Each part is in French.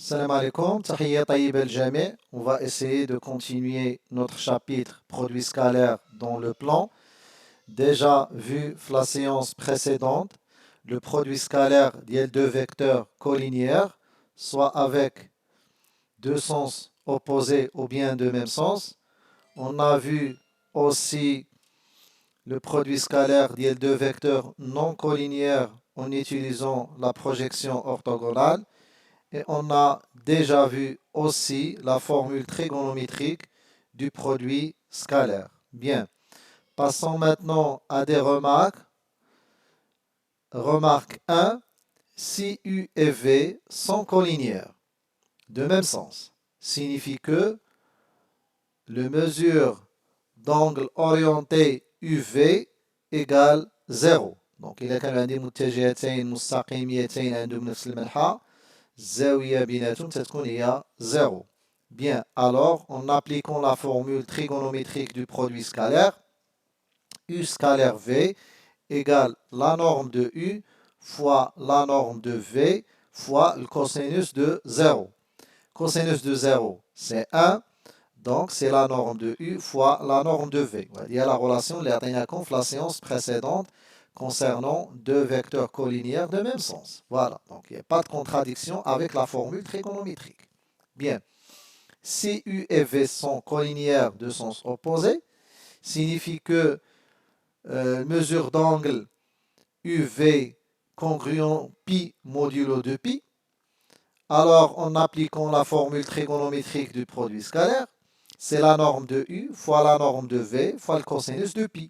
Salam alaikum, tahiyya tayyib al-jami'. On va essayer de continuer notre chapitre produits scalaires dans le plan. Déjà vu la séance précédente, le produit scalaire d'IL deux vecteurs collinéaires, soit avec deux sens opposés ou bien de même sens. On a vu aussi le produit scalaire d'IL deux vecteurs non collinéaires en utilisant la projection orthogonale. Et on a déjà vu aussi la formule trigonométrique du produit scalaire. Bien, passons maintenant à des remarques. Remarque 1, si U et V sont collinéaires, de même sens, signifie que le mesure d'angle orienté UV égale 0. Donc, il y a عندي متجهتين مستقيميتين عندهم نفس المنحى الزاوية بيناتهم تتكون هي 0. Bien, alors, en appliquant la formule trigonométrique du produit scalaire, U scalaire V égale la norme de U fois la norme de V fois le cosinus de 0. Cosinus de 0, c'est 1. Donc, c'est la norme de U fois la norme de V. Il y a la relation de la séance précédente concernant deux vecteurs collinéaires de même sens. Voilà. Donc, il n'y a pas de contradiction avec la formule trigonométrique. Bien. Si U et V sont collinéaires de sens opposé, signifie que mesure d'angle UV congruent pi modulo de pi. Alors, en appliquant la formule trigonométrique du produit scalaire, c'est la norme de U fois la norme de V fois le cosinus de pi.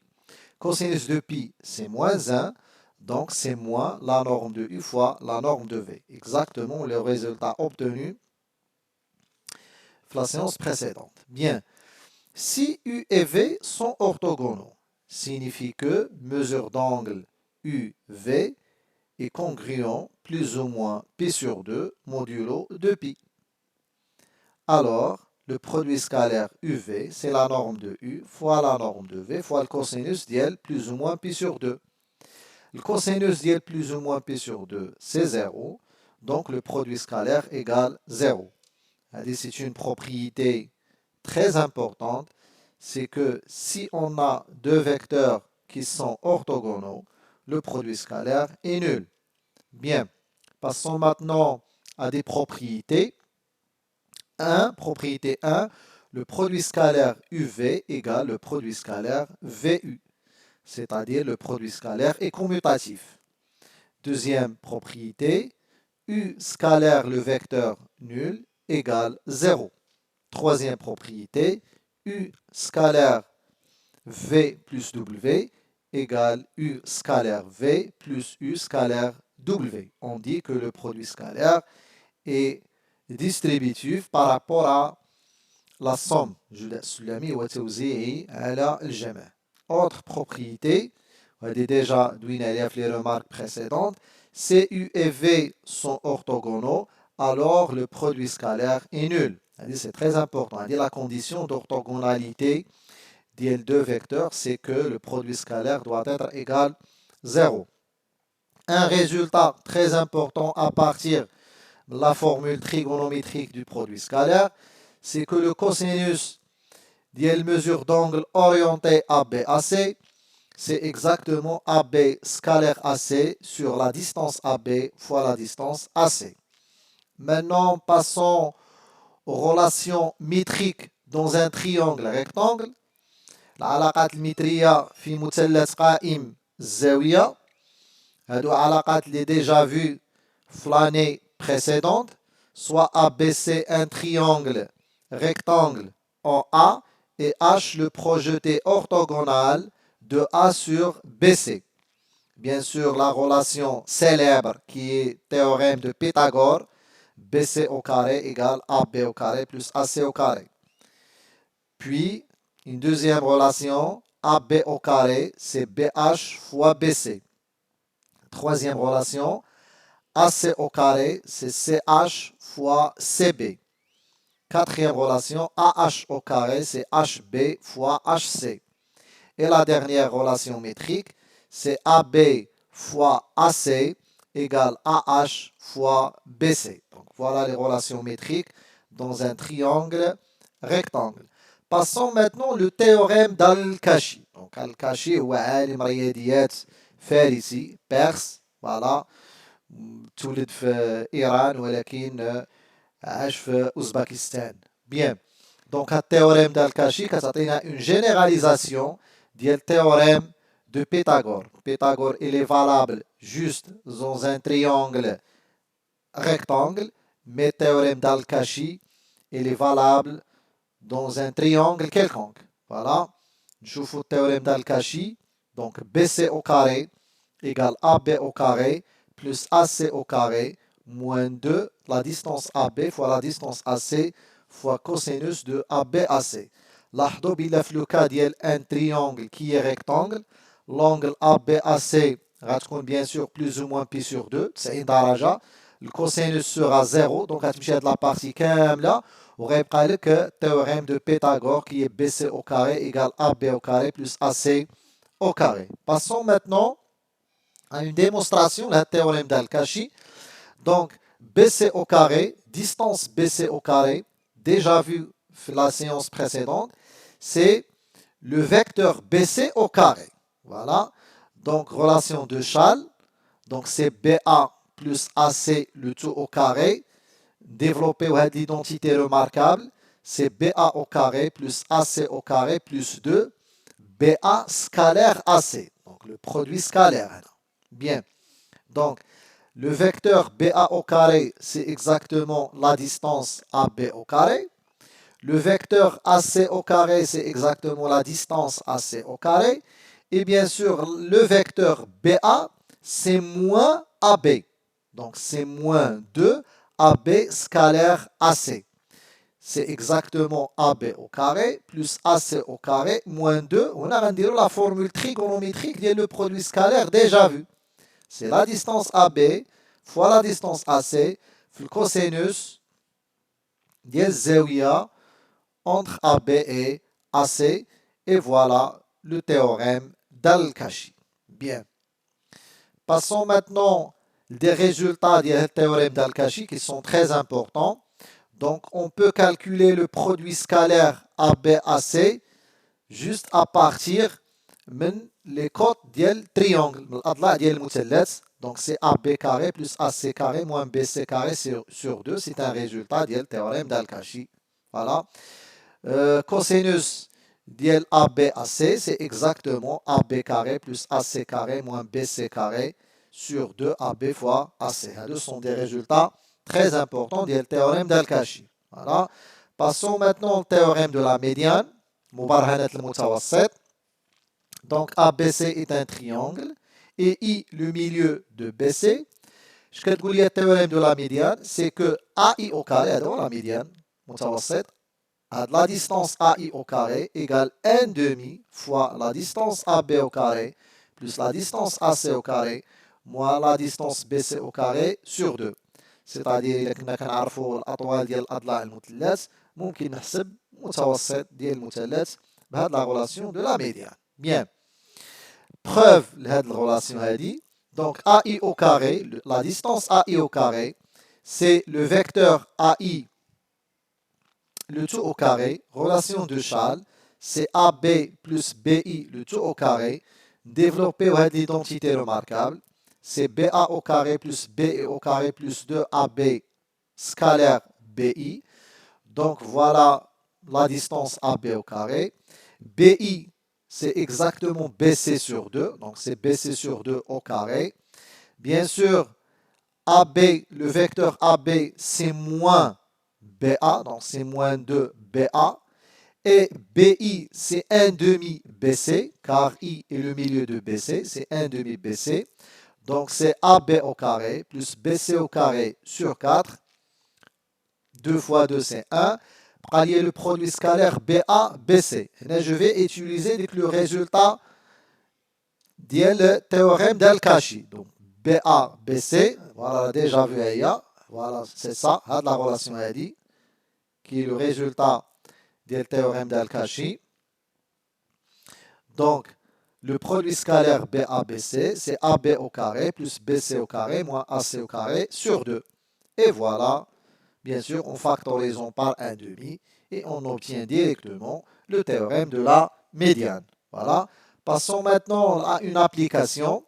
Cosinus de pi, c'est moins 1, donc c'est moins la norme de U fois la norme de V. Exactement le résultat obtenu la séance précédente. Bien, si U et V sont orthogonaux, signifie que mesure d'angle UV est congruent plus ou moins pi sur 2 modulo de pi. Alors, le produit scalaire UV, c'est la norme de U fois la norme de V fois le cosinus d'L plus ou moins pi sur 2. Le cosinus d'L plus ou moins pi sur 2, c'est 0. Donc, le produit scalaire égale 0. C'est une propriété très importante. C'est que si on a deux vecteurs qui sont orthogonaux, le produit scalaire est nul. Bien, passons maintenant à des propriétés. Propriété 1, le produit scalaire UV égale le produit scalaire VU, c'est-à-dire le produit scalaire est commutatif. Deuxième propriété, U scalaire le vecteur nul égale 0. Troisième propriété, U scalaire V plus W égale U scalaire V plus U scalaire W. On dit que le produit scalaire est distributif par rapport à la somme. Autre propriété, on a déjà donné les remarques précédentes, si U et V sont orthogonaux, alors le produit scalaire est nul. C'est très important. La condition d'orthogonalité des deux vecteurs, c'est que le produit scalaire doit être égal 0. Un résultat très important à partir de la formule trigonométrique du produit scalaire, c'est que le cosinus d'une mesure d'angle orienté ABAC, c'est exactement AB scalaire AC sur la distance AB fois la distance AC. Maintenant, passons aux relations métriques dans un triangle rectangle. العلاقات المترية في مثلث قائم الزاوية. هادو علاقات اللي déjà vues l'année précédente, soit ABC un triangle rectangle en A et H le projeté orthogonal de A sur BC. Bien sûr, la relation célèbre qui est théorème de Pythagore, BC au carré égale AB au carré plus AC au carré. Puis, une deuxième relation, AB au carré, c'est BH fois BC. Troisième relation, AC au carré, c'est CH fois CB. Quatrième relation, AH au carré, c'est HB fois HC. Et la dernière relation métrique, c'est AB fois AC égale AH fois BC. Donc voilà les relations métriques dans un triangle rectangle. Passons maintenant au théorème d'Al-Kashi. Donc Al-Kashi هو عالم رياضيات فارسي Perse, voilà, تولد في إيران ولكن عاش في أوزباكستان. Bien. Donc le théorème d'Al-Kashi كتعطينا une généralisation ديال théorème de Pythagore. Pythagore il est valable juste dans un triangle rectangle, mais le théorème d'Al-Kashi il est valable dans un triangle quelconque. Voilà. Je vous le théorème d'Al-Kashi. Donc BC au carré égale AB au carré plus AC au carré moins 2 la distance AB fois la distance AC fois cosinus de ABAC. لاحظوا بلا في لو كا ديال ان triangle qui est rectangle, l'angle ABAC غتكون bien sûr plus ou moins pi sur 2 90 درجة. Le cosinus sera 0 donc غتمشي هاد la partie كاملة وغيبقى لك théorème de Pythagore qui est BC au carré égale AB au carré plus AC au carré. Passons maintenant à une démonstration du théorème d'Al-Kashi. Donc, BC au carré, distance BC au carré, déjà vu la séance précédente, c'est le vecteur BC au carré. Voilà. Donc, relation de Schall. Donc, c'est BA plus AC, le tout au carré. Développer l'identité remarquable, c'est BA au carré plus AC au carré plus 2, BA scalaire AC. Donc, le produit scalaire. Bien. Donc, le vecteur BA au carré, c'est exactement la distance AB au carré. Le vecteur AC au carré, c'est exactement la distance AC au carré. Et bien sûr, le vecteur BA, c'est moins AB. Donc, c'est moins 2 AB scalaire AC. C'est exactement AB au carré plus AC au carré moins 2. On a la formule trigonométrique du produit scalaire déjà vu. C'est la distance AB fois la distance AC, le cosinus de zawiya entre AB et AC. Et voilà le théorème d'Al-Kashi. Bien. Passons maintenant des résultats du théorème d'Al-Kashi qui sont très importants. Donc, on peut calculer le produit scalaire ABAC juste à partir les côtes du triangle. Donc, c'est AB carré plus AC carré moins BC carré sur 2. C'est un résultat du théorème d'Al-Kashi. Voilà. Cosinus de ABAC, c'est exactement AB carré plus AC carré moins BC carré sur 2 AB fois AC. Ce sont des résultats très important du théorème d'Al-Kashi. Voilà. Passons maintenant au théorème de la médiane. Donc ABC est un triangle et I le milieu de BC. Ce que vous le théorème de la médiane, c'est que AI au carré, dans la médiane, la distance AI au carré égale 1 demi fois la distance AB au carré plus la distance AC au carré moins la distance BC au carré sur 2. C'est-à-dire إذا كنا كنعرفوا الأطوال ديال الأضلاع المثلث ممكن نحسب متوسط ديال المثلث بهذه لا relation de la médiane. Bien. Preuve لهذه الرelation هذه. Donc AI au carré, la distance AI au carré, c'est le vecteur AI le tout au carré, relation de Schall, c'est AB plus BI le tout au carré, développer l'identité remarquable, c'est BA au carré plus BE au carré plus 2AB scalaire BI. Donc voilà la distance AB au carré. BI, c'est exactement BC sur 2, donc c'est BC sur 2 au carré. Bien sûr, AB, le vecteur AB, c'est moins BA, donc c'est moins 2 BA. Et BI, c'est 1 demi BC, car I est le milieu de BC, c'est 1 demi BC. Donc c'est AB au carré plus BC au carré sur 4. 2 fois 2, c'est 1. Pour allier le produit scalaire BA, BC. Je vais utiliser le résultat du théorème d'Al-Kashi. Donc BA, BC, voilà, déjà vu ailleurs. Voilà, c'est ça, la relation dit, qui est le résultat du théorème d'Al-Kashi. Donc, le produit scalaire BABC, c'est AB au carré plus BC au carré moins AC au carré sur 2. Et voilà, bien sûr, en factorisant par 1/2 et on obtient directement le théorème de la médiane. Voilà. Passons maintenant à une application.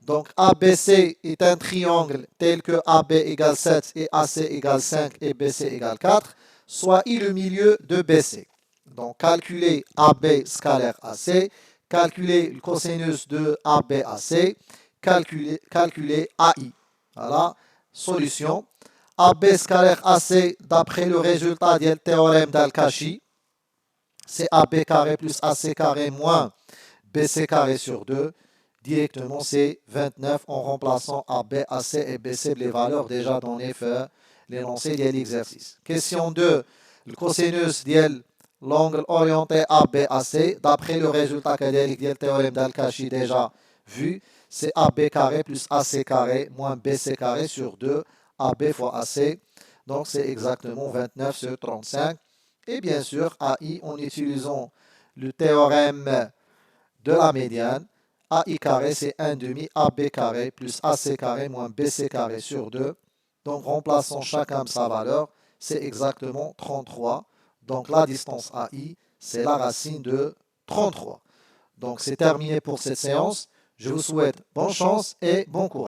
Donc ABC est un triangle tel que AB égale 7 et AC égale 5 et BC égale 4, soit I le milieu de BC. Donc calculer AB scalaire AC, calculer le cosinus de ABAC, calculer AI. Voilà, solution. AB scalaire AC, d'après le résultat du théorème d'Al-Kashi, c'est AB carré plus AC carré moins BC carré sur 2. Directement, c'est 29 en remplaçant AB, AC et BC les valeurs déjà données dans l'énoncé de l'exercice. Question 2. Le cosinus de l'angle orienté ABAC, d'après le résultat que le théorème d'Al-Kashi déjà vu, c'est AB carré plus AC carré moins BC carré sur 2, AB fois AC. Donc, c'est exactement 29 sur 35. Et bien sûr, AI, en utilisant le théorème de la médiane, AI carré, c'est 1/2 AB carré plus AC carré moins BC carré sur 2. Donc, remplaçons chacun sa valeur, c'est exactement 33. Donc, la distance AI, c'est la racine de 33. Donc, c'est terminé pour cette séance. Je vous souhaite bonne chance et bon courage.